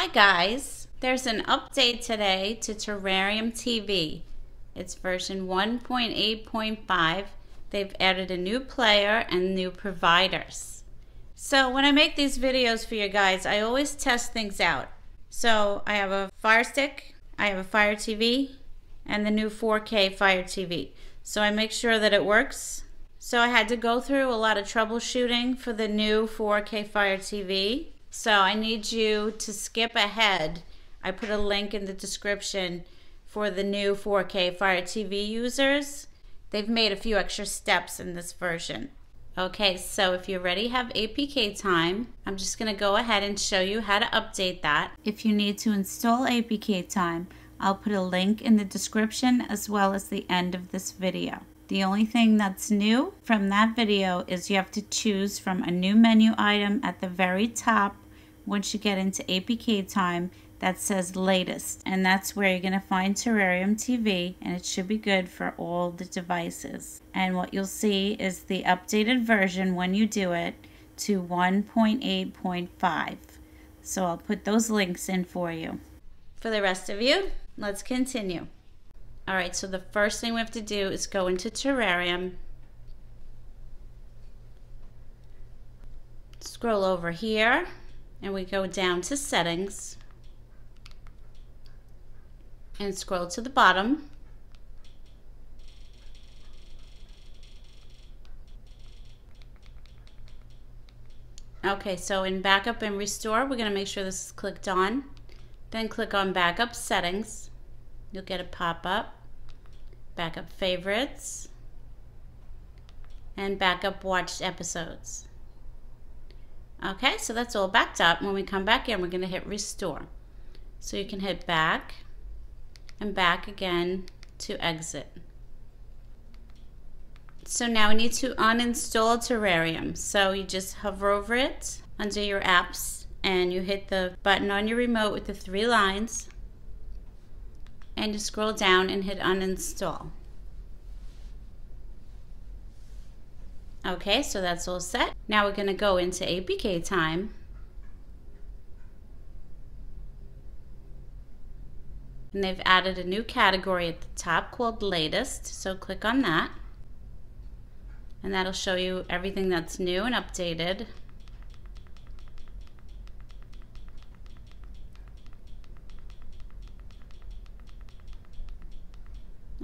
Hi guys, there's an update today to Terrarium TV. It's version 1.8.5. They've added a new player and new providers. So when I make these videos for you guys, I always test things out. So I have a Firestick, I have a FireTV, and the new 4K FireTV. So I make sure that it works. So I had to go through a lot of troubleshooting for the new 4K FireTV. So I need you to skip ahead. I put a link in the description for the new 4K FireTV users. They've made a few extra steps in this version. Okay, so if you already have APKTime, I'm just going to go ahead and show you how to update that. If you need to install APKTime, I'll put a link in the description as well as the end of this video. The only thing that's new from that video is you have to choose from a new menu item at the very top once you get into APKTime that says latest, and that's where you're going to find Terrarium TV, and it should be good for all the devices. And what you'll see is the updated version when you do it to 1.8.5. So I'll put those links in for you. For the rest of you, let's continue. Alright, so the first thing we have to do is go into Terrarium, scroll over here, and we go down to settings and scroll to the bottom. Okay, so in backup and restore, we're going to make sure this is clicked on. Then click on backup settings. You'll get a pop-up, backup favorites, and backup watched episodes. Okay, so that's all backed up. When we come back in, we're going to hit restore. So you can hit back and back again to exit. So now we need to uninstall Terrarium. So you just hover over it under your apps and you hit the button on your remote with the 3 lines and you scroll down and hit uninstall. Okay, so that's all set. Now we're going to go into APKTime. And they've added a new category at the top called latest, so click on that. And that'll show you everything that's new and updated.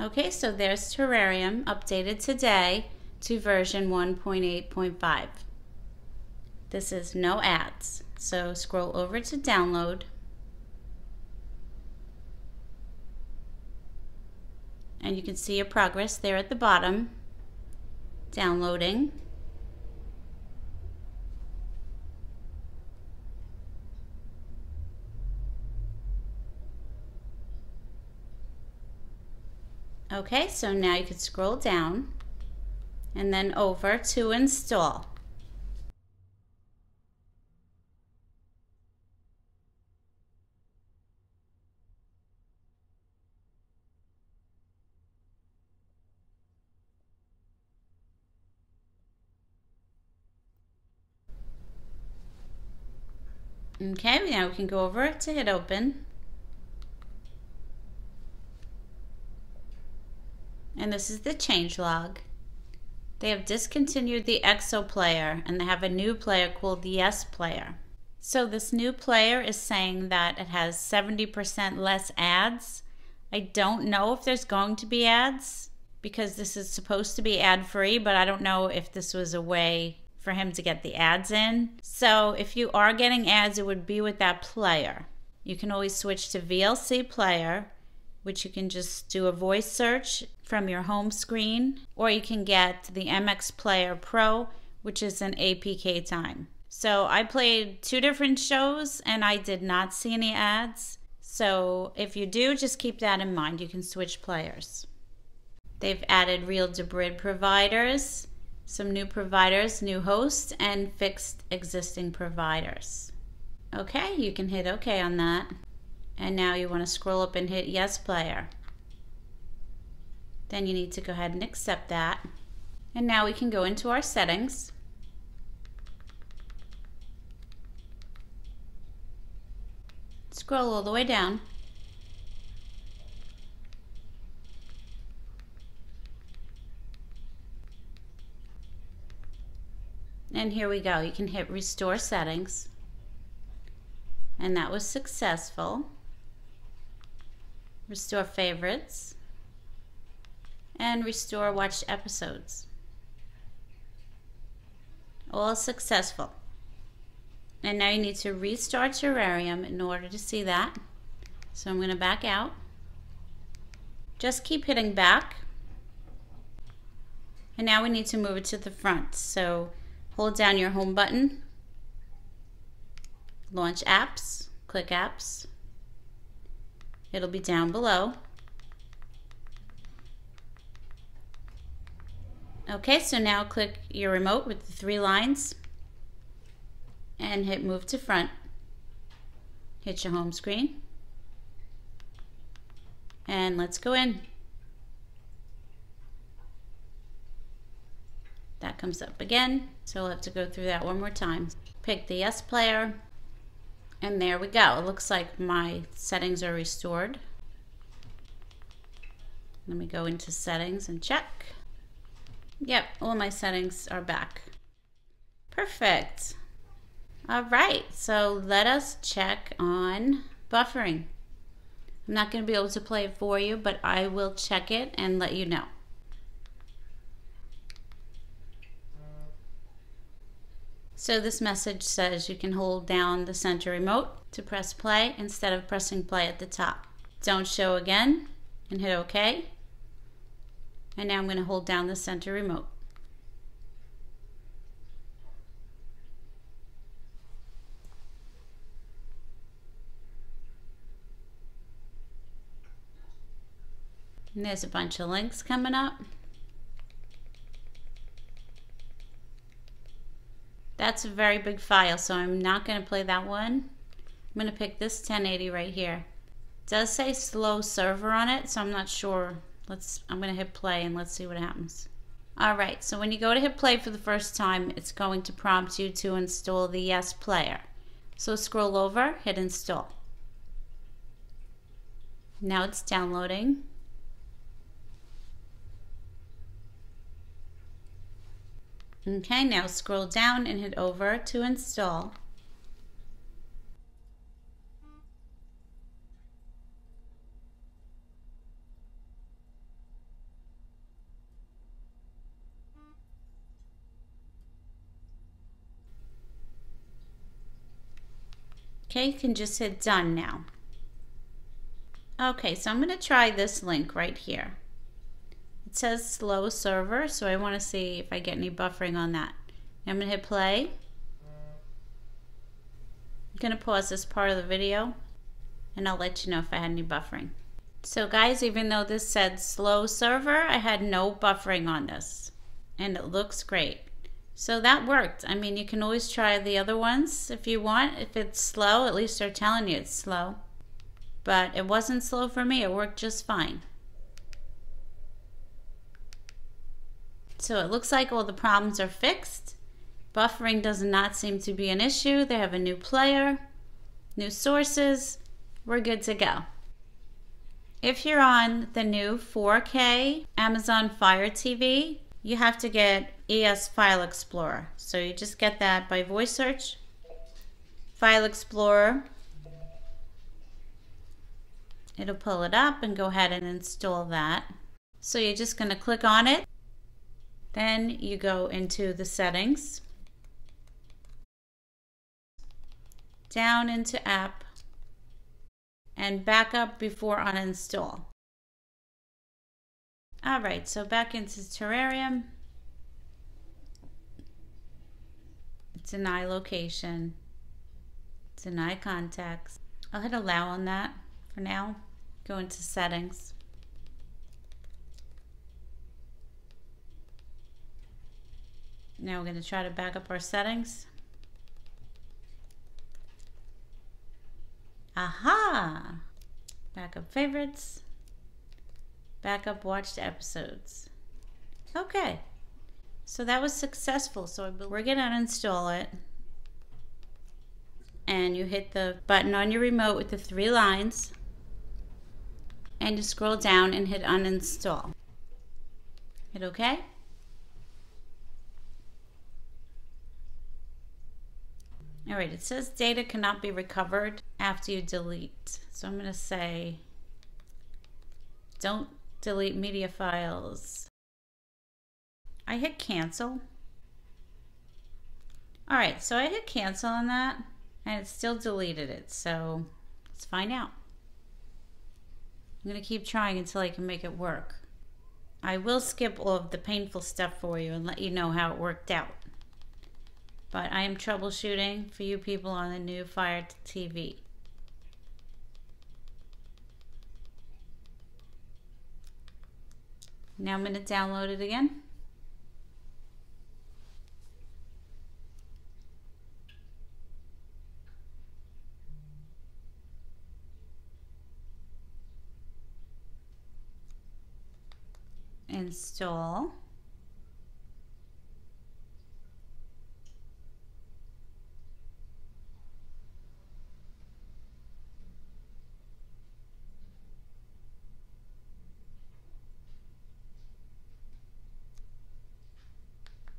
Okay, so there's Terrarium updated today to version 1.8.5. This is no ads. So scroll over to download. And you can see your progress there at the bottom. Downloading. Okay, so now you can scroll down and then over to install. Okay, now we can go over to hit open. And this is the changelog. They have discontinued the EXO player and they have a new player called the Yes player. So this new player is saying that it has 70% less ads. I don't know if there's going to be ads because this is supposed to be ad-free, but I don't know if this was a way for him to get the ads in. So if you are getting ads, it would be with that player. You can always switch to VLC player, which you can just do a voice search from your home screen, or you can get the MX Player Pro, which is an APKTime. So I played 2 different shows and I did not see any ads. So if you do, just keep that in mind. You can switch players. They've added real debrid providers, some new providers, new hosts, and fixed existing providers. Okay, you can hit OK on that. And now you want to scroll up and hit Yes Player. Then you need to go ahead and accept that. And now we can go into our settings. Scroll all the way down. And here we go. You can hit restore settings. And that was successful. Restore favorites. And restore watched episodes. All successful. And now you need to restart Terrarium in order to see that. So I'm going to back out. Just keep hitting back. And now we need to move it to the front. So hold down your home button. Launch apps. Click apps. It'll be down below. Okay, so now click your remote with the 3 lines and hit move to front. Hit your home screen. And let's go in. That comes up again, so we'll have to go through that one more time. Pick the yes player, and there we go. It looks like my settings are restored. Let me go into settings and check. Yep, all my settings are back. Perfect. All right, so let us check on buffering. I'm not going to be able to play it for you, but I will check it and let you know. So this message says you can hold down the center remote to press play instead of pressing play at the top. Don't show again and hit OK. And now I'm going to hold down the center remote. And there's a bunch of links coming up. That's a very big file, so I'm not going to play that one. I'm going to pick this 1080 right here. It does say slow server on it, so I'm not sure. I'm going to hit play and let's see what happens. Alright, so when you go to hit play for the first time, it's going to prompt you to install the yes player. So scroll over, hit install. Now it's downloading. Okay, now scroll down and hit over to install. Okay, you can just hit done now. Okay, so I'm going to try this link right here. It says slow server, so I want to see if I get any buffering on that. I'm going to hit play. I'm going to pause this part of the video and I'll let you know if I had any buffering. So guys, even though this said slow server, I had no buffering on this and it looks great. So that worked. I mean, you can always try the other ones if you want. If it's slow, at least they're telling you it's slow. But it wasn't slow for me. It worked just fine. So it looks like all the problems are fixed. Buffering does not seem to be an issue. They have a new player, new sources. We're good to go. If you're on the new 4K Amazon Fire TV, you have to get ES File Explorer. So you just get that by voice search. File Explorer. It'll pull it up and go ahead and install that. So you're just going to click on it. Then you go into the settings. Down into app. And back up before uninstall. Alright, so back into Terrarium. Deny location. Deny contacts. I'll hit allow on that for now. Go into settings. Now we're going to try to back up our settings. Aha! Backup favorites. Backup watched episodes. Okay. So that was successful. So we're going to uninstall it. and you hit the button on your remote with the 3 lines, and you scroll down and hit uninstall. Hit OK. Alright, it says data cannot be recovered after you delete. So I'm going to say don't delete media files. I hit cancel. Alright, so I hit cancel on that and it still deleted it. So let's find out. I'm going to keep trying until I can make it work. I will skip all of the painful stuff for you and let you know how it worked out. But I am troubleshooting for you people on the new FireTV. Now I'm going to download it again. Install.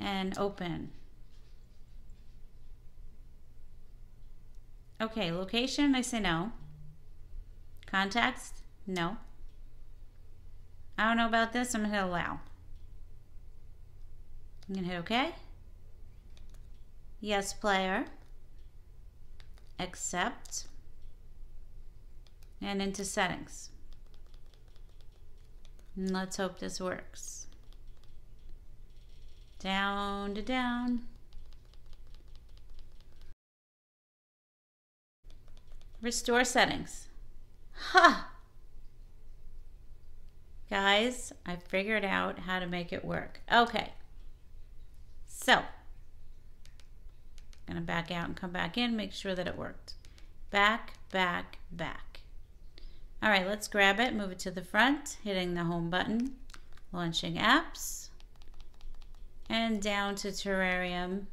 And open. Okay, location, I say no. Contacts, no. I don't know about this, I'm gonna hit allow. I'm gonna hit OK. Yes, player. Accept. And into settings. And let's hope this works. Down to down. Restore settings. Ha! Guys, I figured out how to make it work. Okay. So, I'm gonna back out and come back in, make sure that it worked. Back, back, back. All right, let's grab it, move it to the front, hitting the home button, launching apps. And down to Terrarium.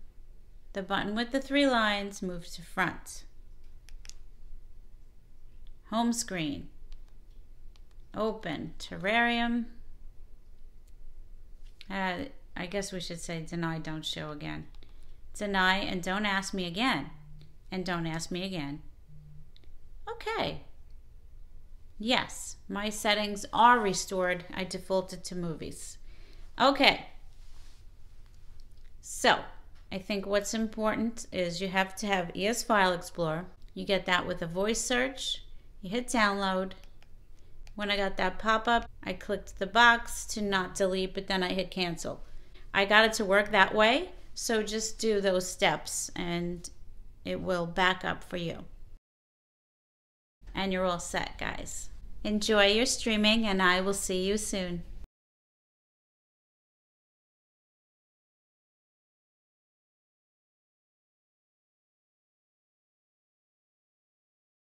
The button with the 3 lines moves to front. Home screen. Open Terrarium. I guess we should say deny, don't show again. Deny and don't ask me again. And don't ask me again. Okay. Yes, my settings are restored. I defaulted to movies. Okay. So, I think what's important is you have to have ES File Explorer. You get that with a voice search. You hit download. When I got that pop-up, I clicked the box to not delete, but then I hit cancel. I got it to work that way, so just do those steps and it will back up for you. And you're all set, guys. Enjoy your streaming and I will see you soon.